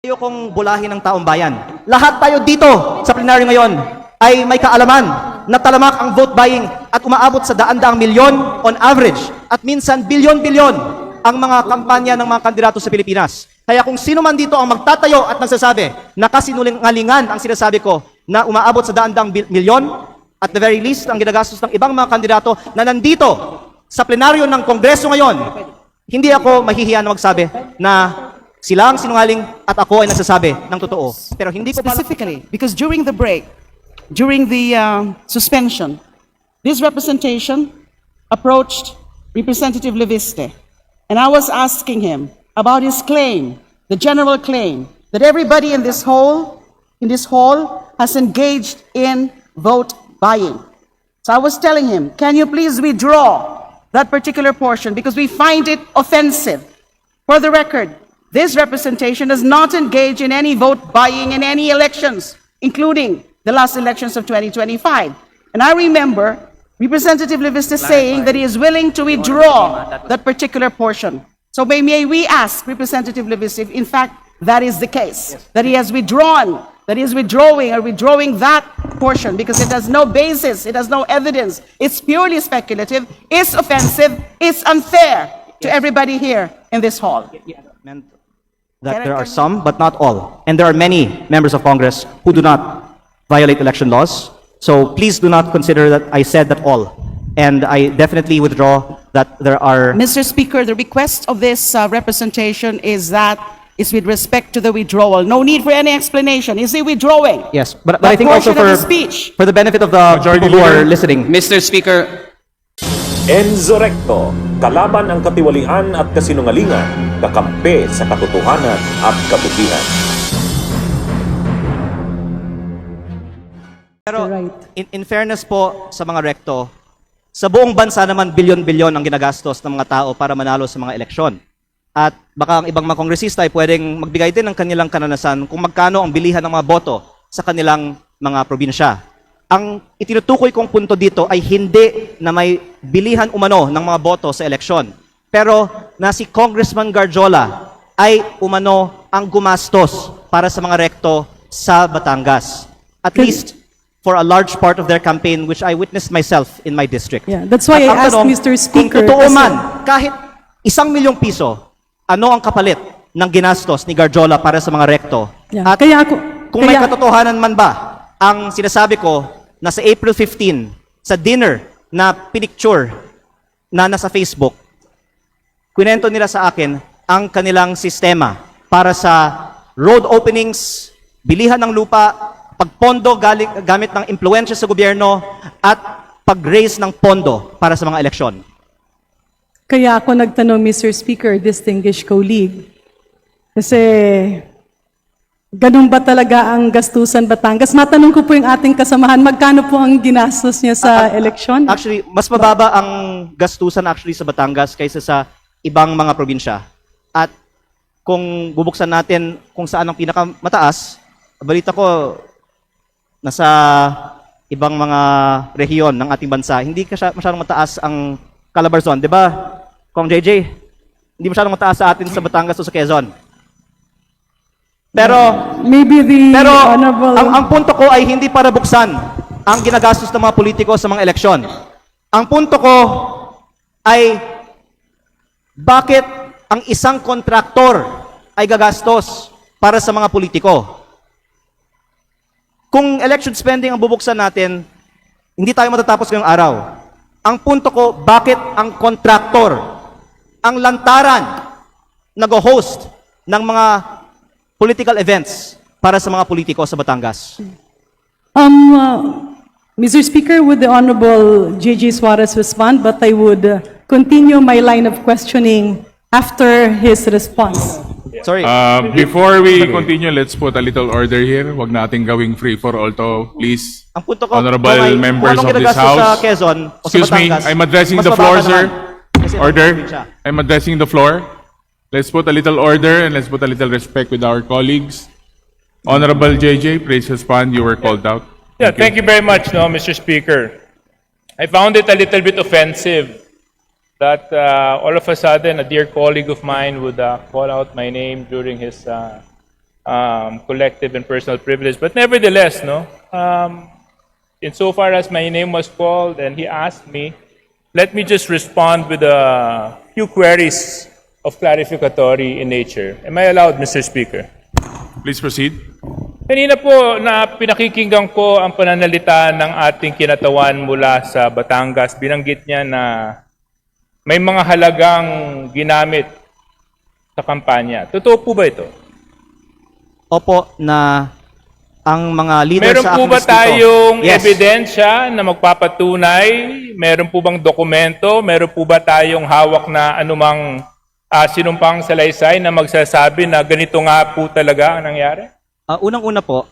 Ayokong bulahin ng taong bayan. Lahat tayo dito sa plenaryo ngayon ay may kaalaman na talamak ang vote buying at umaabot sa daan-daang milyon on average at minsan bilyon-bilyon ang mga kampanya ng mga kandidato sa Pilipinas. Kaya kung sino man dito ang magtatayo at nagsasabi na kasinungalingan ang sinasabi ko na umaabot sa daan-daang milyon, at the very least ang ginagastos ng ibang mga kandidato na nandito sa plenaryo ng Kongreso ngayon, hindi ako mahihiya na magsabi na sila ang sinungaling at ako ay nagsasabi ng totoo. Pero hindi ko Specifically, because during the break, during the suspension, this representation approached Representative Leviste, and I was asking him about his claim, the general claim, that everybody in this hall has engaged in vote buying. So I was telling him, can you please withdraw that particular portion because we find it offensive. For the record, this representation does not engage in any vote buying in any elections, including the last elections of 2025. And I remember Representative Leviste saying that he is willing to withdraw that particular portion. So may we ask Representative Leviste if in fact that is the case, that he has withdrawn, that he is withdrawing that portion because it has no basis, it has no evidence, it's purely speculative, it's offensive, it's unfair to everybody here in this hall. that there are some, but not all. And there are many members of Congress who do not violate election laws. So please do not consider that I said that all. And I definitely withdraw that there are... Mr. Speaker, the request of this representation is with respect to the withdrawal. No need for any explanation. Is he withdrawing? Yes, but I think also portion of his speech. for the benefit of the people who are listening. Mr. Speaker, Enzo Recto, kalaban ang katiwalian at kasinungalingan, kakampi sa katotohanan at kabutihan. Pero in fairness po sa mga rekto, sa buong bansa naman bilyon-bilyon ang ginagastos ng mga tao para manalo sa mga eleksyon. At baka ang ibang mga kongresista ay pwedeng magbigay din ng kanilang kananasan kung magkano ang bilihan ng mga boto sa kanilang mga probinsya. Ang itinutukoy kong punto dito ay hindi na may bilihan umano ng mga boto sa eleksyon. Pero na si Congressman Garjola ay umano ang gumastos para sa mga rekto sa Batangas. At least for a large part of their campaign, which I witnessed myself in my district. Yeah, that's why At I ang asked tanong, Mr. Speaker. Kung totoo kasi- man, kahit 1 milyong piso, ano ang kapalit ng ginastos ni Garjola para sa mga rekto? Yeah, At kaya ako, kung may katotohanan man ba, ang sinasabi ko na sa April 15, sa dinner na pinicture na nasa Facebook, kwento nila sa akin ang kanilang sistema para sa road openings, bilihan ng lupa, pagpondo gamit ng impluensya sa gobyerno, at pag-raise ng pondo para sa mga eleksyon. Kaya ako nagtanong, Mr. Speaker, distinguished colleague, kasi ganun ba talaga ang gastusan Batangas? Matanong ko po yung ating kasamahan, magkano po ang ginastos niya sa eleksyon? Actually, mas mababa ang gastusan actually sa Batangas kaysa sa ibang mga probinsya. At kung bubuksan natin kung saan ang pinakamataas, balita ko nasa ibang mga rehiyon ng ating bansa, hindi masyadong mataas ang Calabarzon, di ba? Kong JJ, hindi masyadong mataas sa atin sa Batangas o sa Quezon. Pero Maybe the honorable... ang punto ko ay hindi para buksan ang ginagastos ng mga politiko sa mga eleksyon. Ang punto ko ay bakit ang isang kontraktor ay gagastos para sa mga politiko? Kung election spending ang bubuksan natin, hindi tayo matatapos ngayong araw. Ang punto ko, bakit ang kontraktor, ang lantaran, nag-host ng mga political events para sa mga politiko sa Batangas? Mr. Speaker, would the Honorable J.J. Suarez respond? But I would continue my line of questioning after his response. Sorry. Before we continue, let's put a little order here. Huwag nating gawing free for all to, please. Ang punto ko, Honorable kung members anong of this ginagastos sa House. Quezon o sa Excuse me, Batangas, I'm addressing mas the floor, mababa sir. naman. Kasi Order. ang probinsya. I'm addressing the floor. Let's put a little order and let's put a little respect with our colleagues. Honorable JJ, please respond. You were called out. Yeah, thank you very much, no, Mr. Speaker. I found it a little bit offensive that all of a sudden a dear colleague of mine would call out my name during his collective and personal privilege. But nevertheless, no, insofar as my name was called and he asked me, let me just respond with a few queries of clarificatory in nature. Am I allowed, Mr. Speaker? Please proceed. Kanina po na pinakikinggan ko ang pananalita ng ating kinatawan mula sa Batangas. Binanggit niya na may mga halagang ginamit sa kampanya. Totoo po ba ito? Opo, na ang mga leaders Meron sa po aking ba distrito- tayong Yes. ebidensya na magpapatunay? Meron po bang dokumento? Meron po ba tayong hawak na anumang sinumpang salaysay na magsasabi na ganito nga po talaga ang nangyari? Unang-una po,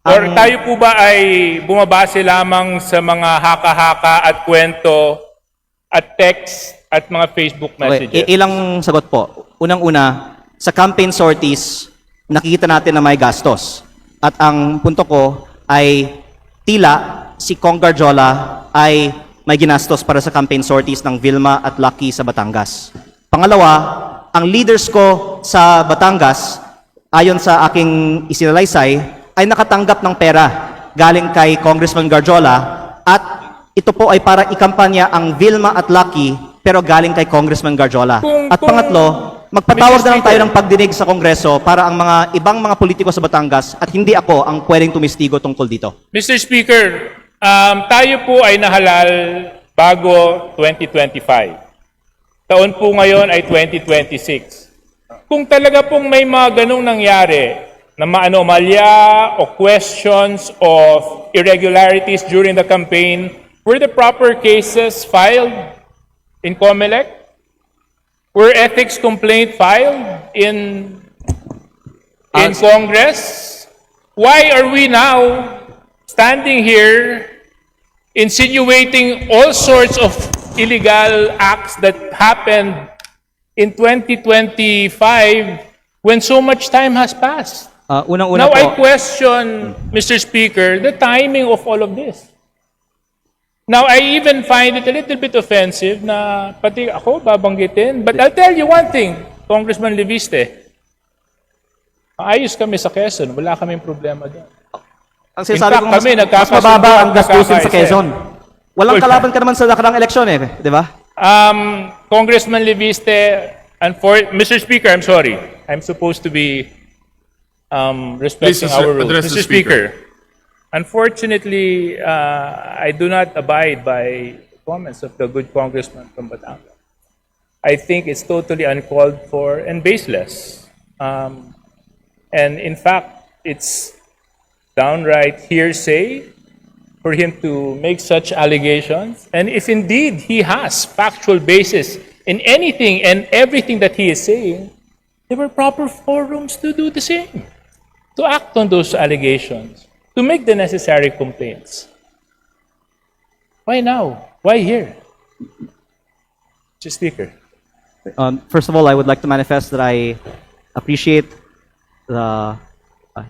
Or tayo po ba ay bumabase lamang sa mga haka-haka at kwento at text at mga Facebook okay, messages? ilang sagot po. Unang-una, sa campaign sorties, nakikita natin na may gastos. At ang punto ko ay tila si Kong Garjola ay may ginastos para sa campaign sorties ng Vilma at Lucky sa Batangas. Pangalawa, ang leaders ko sa Batangas, ayon sa aking isinalaysay, ay nakatanggap ng pera galing kay Congressman Garjola at ito po ay para ikampanya ang Vilma at Lucky pero galing kay Congressman Garjola. At pangatlo, magpatawag na lang tayo ng pagdinig sa Kongreso para ang mga ibang mga politiko sa Batangas at hindi ako ang pwedeng tumistigo tungkol dito. Mr. Speaker, tayo po ay nahalal bago 2025. Taon po ngayon ay 2026. Kung talaga pong may mga ganong nangyari na maanomalya o questions of irregularities during the campaign, were the proper cases filed in COMELEC? Were ethics complaint filed in Congress? Why are we now standing here insinuating all sorts of illegal acts that happened in 2025 when so much time has passed? Unang-una Now po, I question, Mr. Speaker, the timing of all of this. Now, I even find it a little bit offensive na pati ako babanggitin. But I'll tell you one thing, Congressman Leviste. Ayos kami sa Quezon. Wala kaming problema doon. ang sinasabi In fact, ko kami, mas nagkakasundo mababa ang at gastusin sa nagkakaisa. Quezon. Walang Well, kalaban ka naman sa nakarang eleksyon di ba? Congressman Leviste, Mr. Speaker, I'm sorry. I'm supposed to be respecting Please our rules. address the Mr. Speaker, unfortunately, I do not abide by comments of the good congressman from Batangas. I think it's totally uncalled for and baseless. And in fact, it's downright hearsay for him to make such allegations. And if indeed he has factual basis in anything and everything that he is saying, there were proper forums to do the same, to act on those allegations, to make the necessary complaints. Why now? Why here? Mr. Speaker. First of all, I would like to manifest that I appreciate the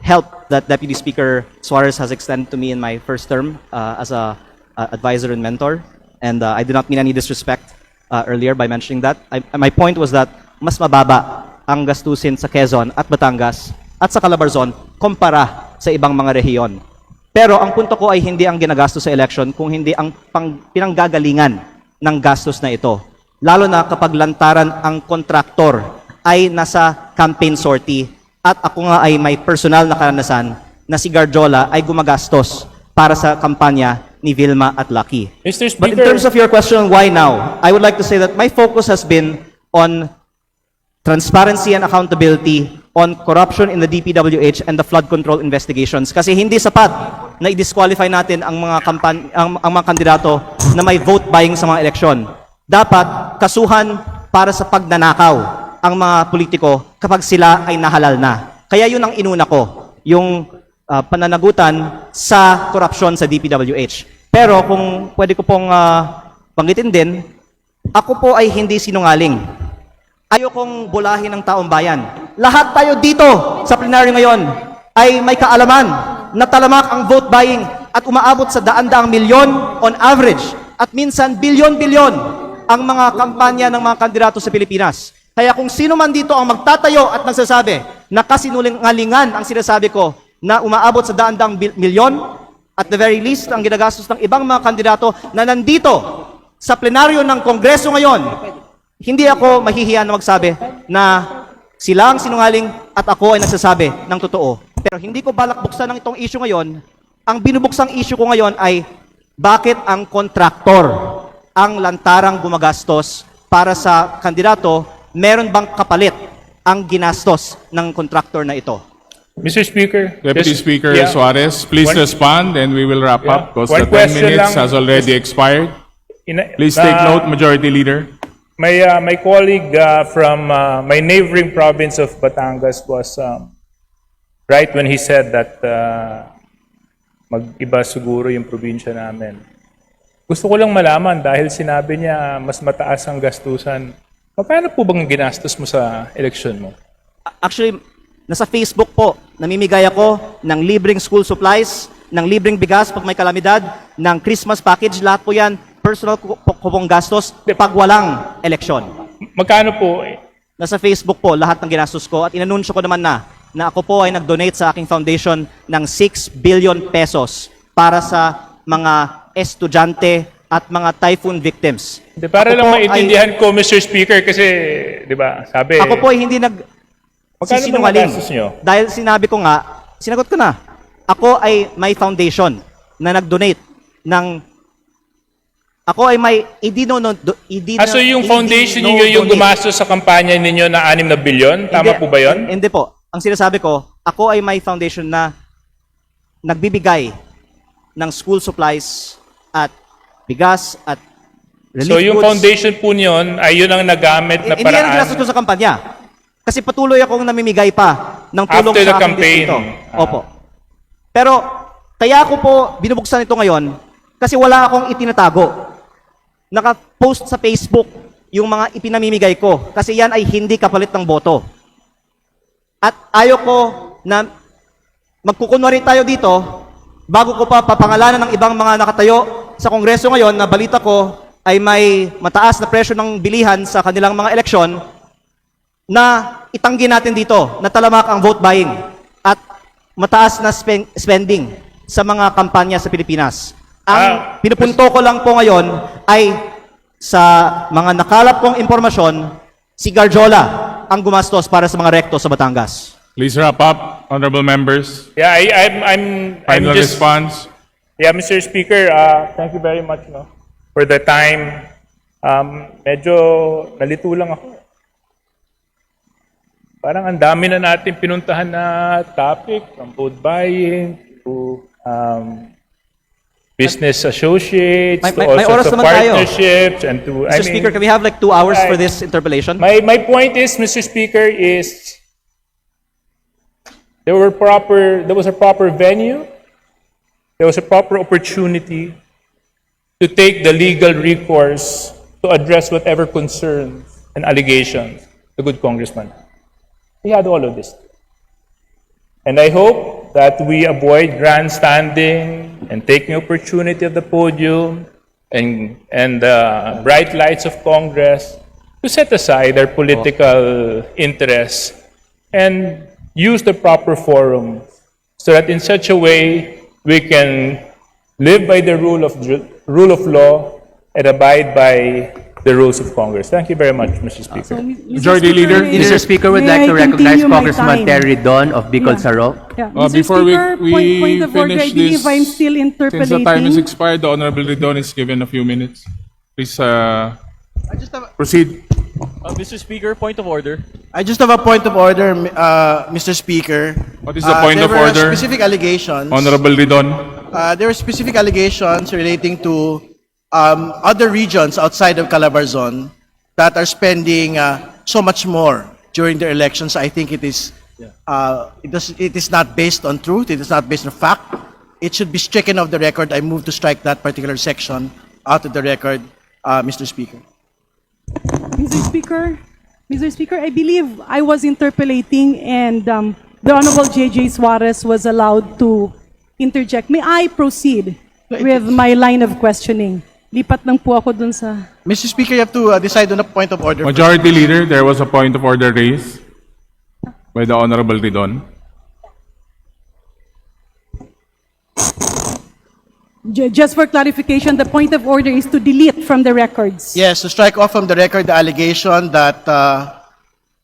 help that Deputy Speaker Suarez has extended to me in my first term as a advisor and mentor. And I did not mean any disrespect earlier by mentioning that. My point was that mas mababa ang gastusin sa Quezon at Batangas at sa Calabarzon kumpara sa ibang mga rehiyon. Pero ang punto ko ay hindi ang ginagastos sa election kung hindi ang pinanggagalingan ng gastos na ito. Lalo na kapag lantaran ang kontraktor ay nasa campaign sortie at ako nga ay may personal na karanasan na si Garjola ay gumagastos para sa kampanya ni Vilma at Lucky. Mr. But in Speaker, terms of your question, why now? I would like to say that my focus has been on transparency and accountability on corruption in the DPWH and the flood control investigations. Kasi hindi sapat na i-disqualify natin ang mga ang mga kandidato na may vote buying sa mga eleksyon. Dapat kasuhan para sa pagnanakaw ang mga politiko kapag sila ay nahalal na. Kaya yun ang inuna ko, yung pananagutan sa korupsyon sa DPWH. Pero kung pwede ko pong banggitin din, ako po ay hindi sinungaling. Ayokong bulahin ng taong bayan. Lahat tayo dito sa plenaryo ngayon ay may kaalaman na talamak ang vote buying at umaabot sa daan-daang milyon on average at minsan bilyon-bilyon ang mga kampanya ng mga kandidato sa Pilipinas. Kaya kung sino man dito ang magtatayo at nagsasabi na kasinungalingan ang sinasabi ko na umaabot sa daan-daang milyon, at the very least, ang ginagastos ng ibang mga kandidato na nandito sa plenaryo ng Kongreso ngayon, hindi ako mahihiya na magsabi na sila ang sinungaling at ako ay nagsasabi ng totoo. Pero hindi ko balak buksan ng itong issue ngayon. Ang binubuksang issue ko ngayon ay bakit ang kontraktor ang lantarang gumagastos para sa kandidato, meron bang kapalit ang ginastos ng kontraktor na ito? Mr. Speaker. Deputy just- Speaker yeah. Suarez, please One- respond and we will wrap up because One the 10 question minutes lang. has already expired. Please take note, Majority Leader. My colleague from my neighboring province of Batangas was right when he said that mag-iba siguro yung probinsya namin. Gusto ko lang malaman dahil sinabi niya mas mataas ang gastusan. Paano po bang ginastos mo sa election mo? Actually, nasa Facebook po, namimigay ako ng libreng school supplies, ng libreng bigas pag may kalamidad, ng Christmas package, lahat po yan, personal ko pong gastos pag walang eleksyon. Magkano po? Nasa Facebook po, lahat ng ginastos ko at inanunsyo ko naman na ako po ay nag-donate sa aking foundation ng 6 billion pesos para sa mga estudyante at mga typhoon victims. Para Ako lang po maintindihan ko, Mr. Speaker, kasi, di ba, sabi... Ako po ay hindi Magkano ba sisinungaling. nagastos nyo? Dahil sinabi ko nga, sinagot ko na, ako ay may foundation na nag-donate ng... Ako ay may So yung foundation niyo yung gumastos sa kampanya ninyo na 6 na bilyon? Tama po ba yun? Hindi po. Ang sinasabi ko, ako ay may foundation na nagbibigay ng school supplies at bigas at relief So yung goods. foundation po niyon ay yun ang nagamit na Hindi yan ang ginastos paraan ko sa kampanya. Kasi patuloy akong namimigay pa ng tulong After the sa aking campaign. distrito. Ah. Opo. Pero, kaya ako po binubuksan ito ngayon kasi wala akong itinatago. Naka-post sa Facebook yung mga ipinamimigay ko kasi yan ay hindi kapalit ng boto. At ayaw ko na magkukunwari tayo dito bago ko pa papangalanan ng ibang mga nakatayo sa Kongreso ngayon na balita ko ay may mataas na presyo ng bilihan sa kanilang mga eleksyon na itanggi natin dito na talamak ang vote buying at mataas na spending sa mga kampanya sa Pilipinas. Ang pinupunto ko lang po ngayon ay sa mga nakalap kong impormasyon, si Garjola ang gumastos para sa mga rekto sa Batangas. Please wrap up, honorable members. Yeah, I'm Final just... response. Yeah, Mr. Speaker, thank you very much for the time. Medyo nalito lang ako. Parang ang dami na natin pinuntahan na topic, from vote buying to business associates, to may also oras to naman tayo. partnerships, and to... Mr. Speaker, can we have like 2 hours for Right. this interpellation? My point is, Mr. Speaker, is there was a proper venue, there was a proper opportunity to take the legal recourse to address whatever concerns and allegations the good congressman had. He had all of this. And I hope that we avoid grandstanding and taking opportunity of the podium and the bright lights of Congress to set aside our political interests and use the proper forum so that in such a way we can live by the rule of law and abide by the rules of Congress. Thank you very much, Mr. Speaker. Majority Leader. Mr. Speaker, would like to recognize Congressman Terry Don of Bicol Saro. Yeah. Mr. Before Speaker, we point of order, I finish believe this, I'm still since interpolating. the time is expired, the Honorable Ridon is given a few minutes. Please proceed. Mr. Speaker, point of order. I just have a point of order, Mr. Speaker. What is the point there of were order? Specific allegations. Honorable Ridon. There were specific allegations relating to other regions outside of Calabarzon that are spending so much more during their elections. I think it is not based on truth. It is not based on fact. It should be stricken off the record. I move to strike that particular section out of the record, Mr. Speaker. Mr. Speaker, I believe I was interpolating and the Honorable J.J. Suarez was allowed to interject. May I proceed with my line of questioning? Lipat lang po ako dun sa... Mr. Speaker, you have to decide on a point of order. Majority Leader, there was a point of order raised. by the Honorable Ridon. Just for clarification, the point of order is to delete from the records. Yes, to strike off from the record the allegation that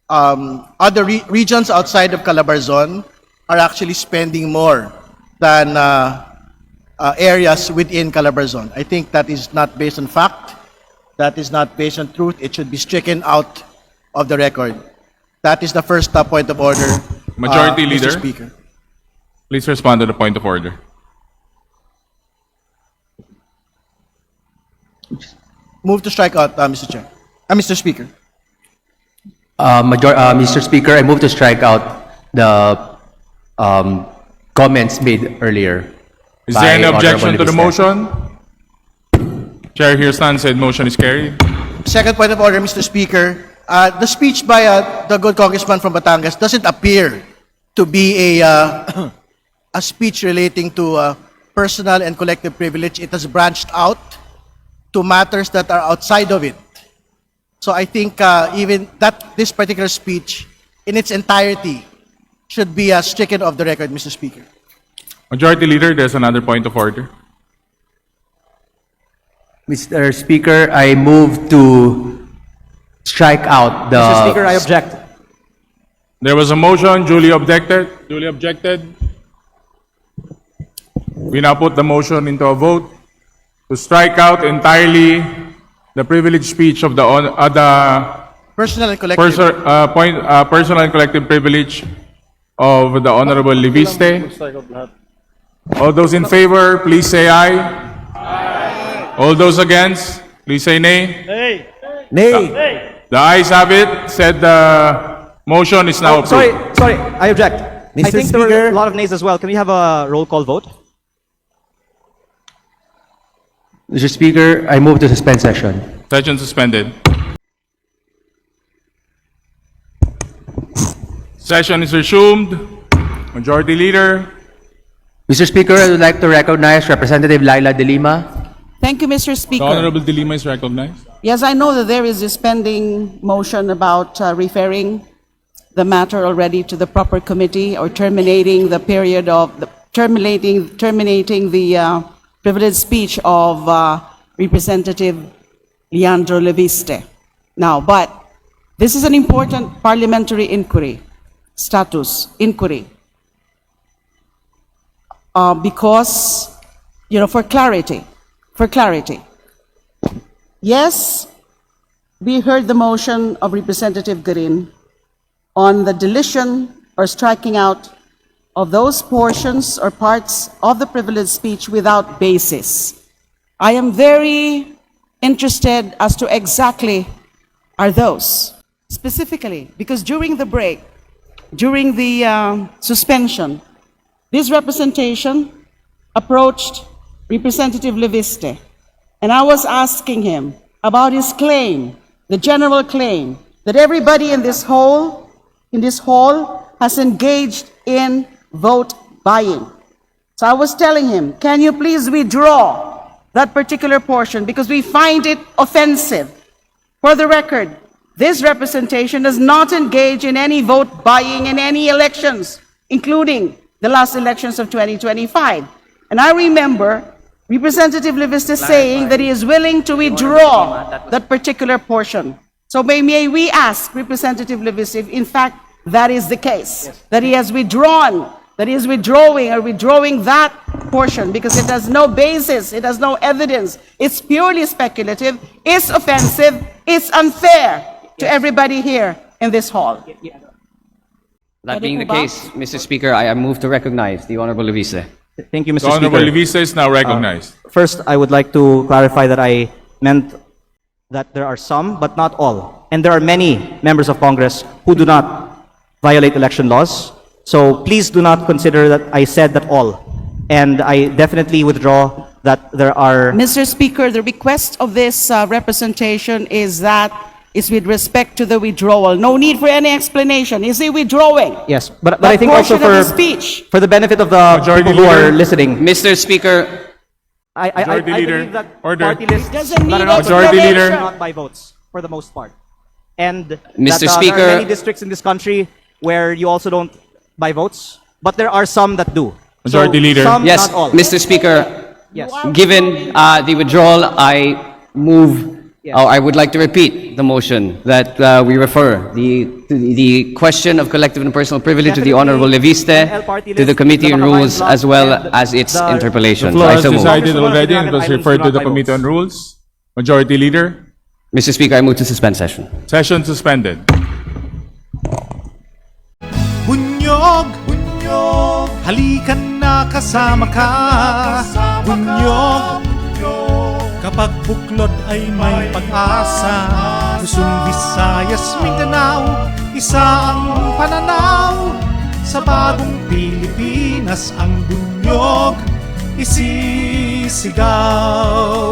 other regions outside of Calabarzon are actually spending more than areas within Calabarzon. I think that is not based on fact. That is not based on truth. It should be stricken out of the record. That is the first point of order. Majority Mr. Leader. Speaker. Please respond to the point of order. Move to strike out, Mr. Chair. Mr. Speaker. Mr. Speaker, I move to strike out the comments made earlier. Is there any by objection to the Honorable motion? Chair hears none, said motion is carried. Second point of order, Mr. Speaker. The speech by the good congressman from Batangas doesn't appear to be a speech relating to personal and collective privilege. It has branched out to matters that are outside of it. So I think even that this particular speech in its entirety should be stricken off the record, Mr. Speaker. Majority Leader, there's another point of order. Mr. Speaker, I move to strike out the... Mr. Speaker, I object. There was a motion, duly objected. Duly objected. We now put the motion into a vote to strike out entirely the privileged speech of the other Personal and collective. personal and collective privilege of the Honorable Liviste. All those in favor, please say aye. Aye. All those against, please say nay. Nay. Nay. The ayes have it. Said the motion is now approved. Sorry, I object. I think there were a lot of nays as well. Can we have a roll call vote? Mr. Speaker, I move to suspend session. Session suspended. Session is resumed. Majority Leader. Mr. Speaker, I would like to recognize Representative Laila De Lima. Thank you, Mr. The Speaker. Honorable De Lima is recognized. Yes, I know that there is this pending motion about referring the matter already to the proper committee or terminating the period of terminating the privileged speech of Representative Leandro Leviste. Now, but this is an important parliamentary inquiry, status inquiry, because, you know, for clarity. Yes, we heard the motion of Representative Garin on the deletion or striking out of those portions or parts of the privileged speech without basis. I am very interested as to exactly are those, specifically, because during the break, during the suspension, this representation approached Representative Leviste, and I was asking him about his claim, the general claim, that everybody in this hall has engaged in vote buying. So I was telling him, can you please withdraw that particular portion because we find it offensive. For the record, this representation does not engage in any vote buying in any elections, including the last elections of 2025. And I remember Representative Leviste saying that he is willing to withdraw that particular portion. So may we ask Representative Leviste if in fact that is the case, that he has withdrawn, that he is withdrawing that portion because it has no basis, it has no evidence, it's purely speculative, it's offensive, it's unfair to everybody here in this hall. That being the case, Mr. Speaker, I move to recognize the Honorable Leviste. Thank you, Mr. The Honorable Speaker. Leviste is now recognized. First, I would like to clarify that I meant that there are some, but not all. And there are many members of Congress who do not violate election laws. So please do not consider that I said that all. And I definitely withdraw that there are... Mr. Speaker, the request of this representation is with respect to the withdrawal. No need for any explanation. Is he withdrawing? Yes, but That I think also portion of his speech. for the benefit of the Majority people who are Leader. listening, Mr. Speaker, I Majority Leader. believe that Order. party lists Doesn't not need Majority Leader. explanation. not by votes for the most part. And Mr. that, there Speaker. are many districts in this country where you also don't buy votes, but there are some that do. Majority Leader. Some, Yes, not all. Mr. Speaker, Yes. given the withdrawal, I move, or I would like to repeat the motion that we refer the question of collective and personal privilege to the Honorable Leviste, to the Committee on Rules, as well as its interpellation. The floor I has so move. decided already and was referred to the Committee on Rules. Majority Leader. Mr. Speaker, I move to suspend session. Session suspended. Bunyog, bunyog, halikan na kasama ka. Bunyog, kapag buklod ay may pag-asa. Luzon, Visayas, Mindanao, isa ang pananaw. Sa bagong Pilipinas ang bunyog isisigaw.